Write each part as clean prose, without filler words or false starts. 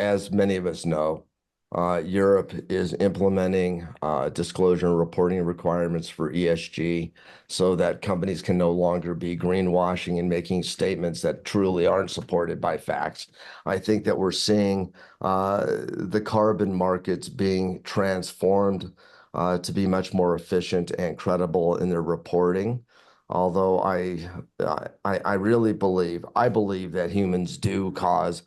as many of us know, Europe is implementing disclosure and reporting requirements for ESG so that companies can no longer be greenwashing and making statements that truly aren't supported by facts. I think that we're seeing the carbon markets being transformed to be much more efficient and credible in their reporting. Although I really believe that humans do cause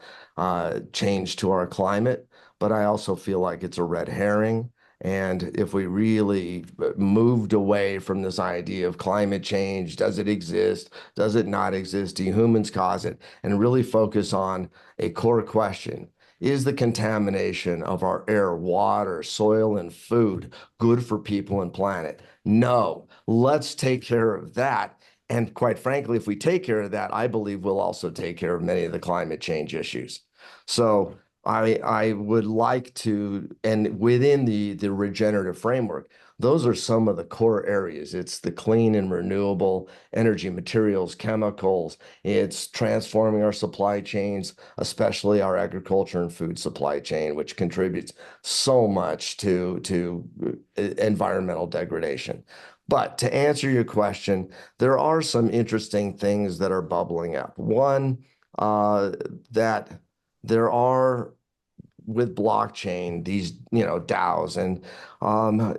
change to our climate, but I also feel like it's a red herring. And if we really moved away from this idea of climate change, does it exist? Does it not exist? Do humans cause it? And really focus on a core question. Is the contamination of our air, water, soil, and food good for people and planet? No. Let's take care of that. And quite frankly, if we take care of that, I believe we'll also take care of many of the climate change issues. So I would like to, and within the regenerative framework, those are some of the core areas. It's the clean and renewable energy, materials, chemicals. It's transforming our supply chains, especially our agriculture and food supply chain, which contributes so much to environmental degradation. But to answer your question, there are some interesting things that are bubbling up. One, that there are with blockchain, these, DAOs, and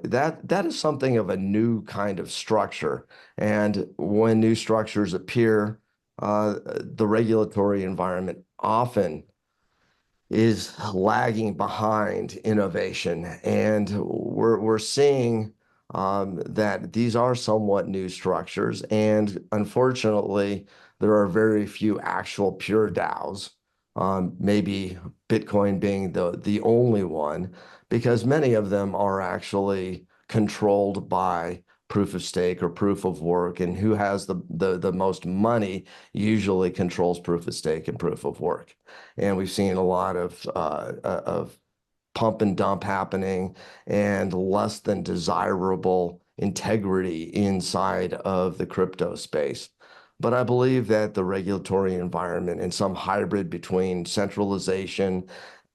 that is something of a new kind of structure. And when new structures appear, the regulatory environment often is lagging behind innovation. And we're seeing that these are somewhat new structures. And unfortunately, there are very few actual pure DAOs, maybe Bitcoin being the only one, because many of them are actually controlled by proof of stake or proof of work, and who has the most money usually controls proof of stake and proof of work. And we've seen a lot of pump and dump happening and less than desirable integrity inside of the crypto space. But I believe that the regulatory environment and some hybrid between centralization,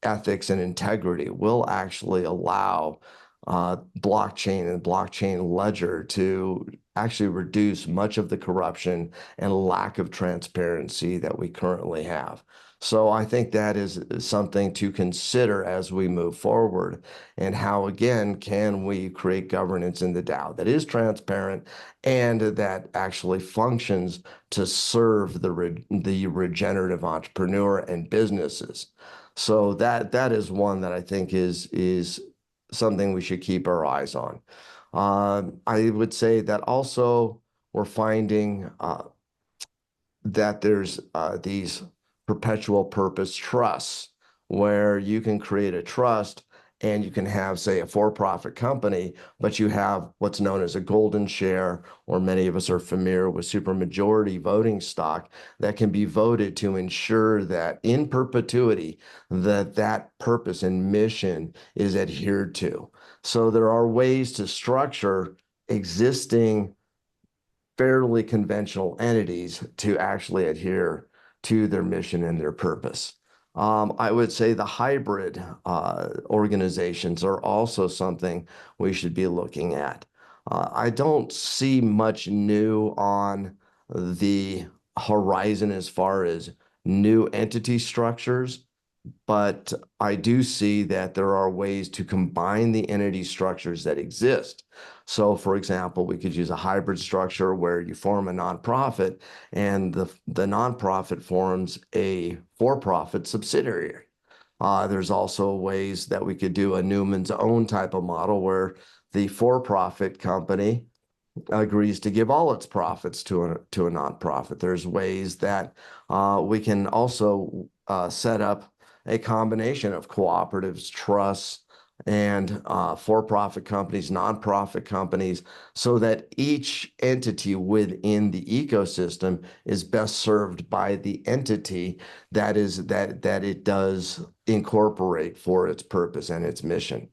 ethics, and integrity will actually allow blockchain and blockchain ledger to actually reduce much of the corruption and lack of transparency that we currently have. So I think that is something to consider as we move forward. And how, again, can we create governance in the DAO that is transparent and that actually functions to serve the regenerative entrepreneur and businesses? So that is one that I think is something we should keep our eyes on. I would say that also we're finding that there's these perpetual purpose trusts where you can create a trust and you can have, say, a for-profit company, but you have what's known as a golden share, or many of us are familiar with supermajority voting stock that can be voted to ensure that in perpetuity that purpose and mission is adhered to. So there are ways to structure existing fairly conventional entities to actually adhere to their mission and their purpose. I would say the hybrid organizations are also something we should be looking at. I don't see much new on the horizon as far as new entity structures, but I do see that there are ways to combine the entity structures that exist. So, for example, we could use a hybrid structure where you form a nonprofit and the nonprofit forms a for-profit subsidiary. There's also ways that we could do a Newman's Own type of model where the for-profit company agrees to give all its profits to a nonprofit. There's ways that we can also set up a combination of cooperatives, trusts, and for-profit companies, nonprofit companies, so that each entity within the ecosystem is best served by the entity that it does incorporate for its purpose and its mission.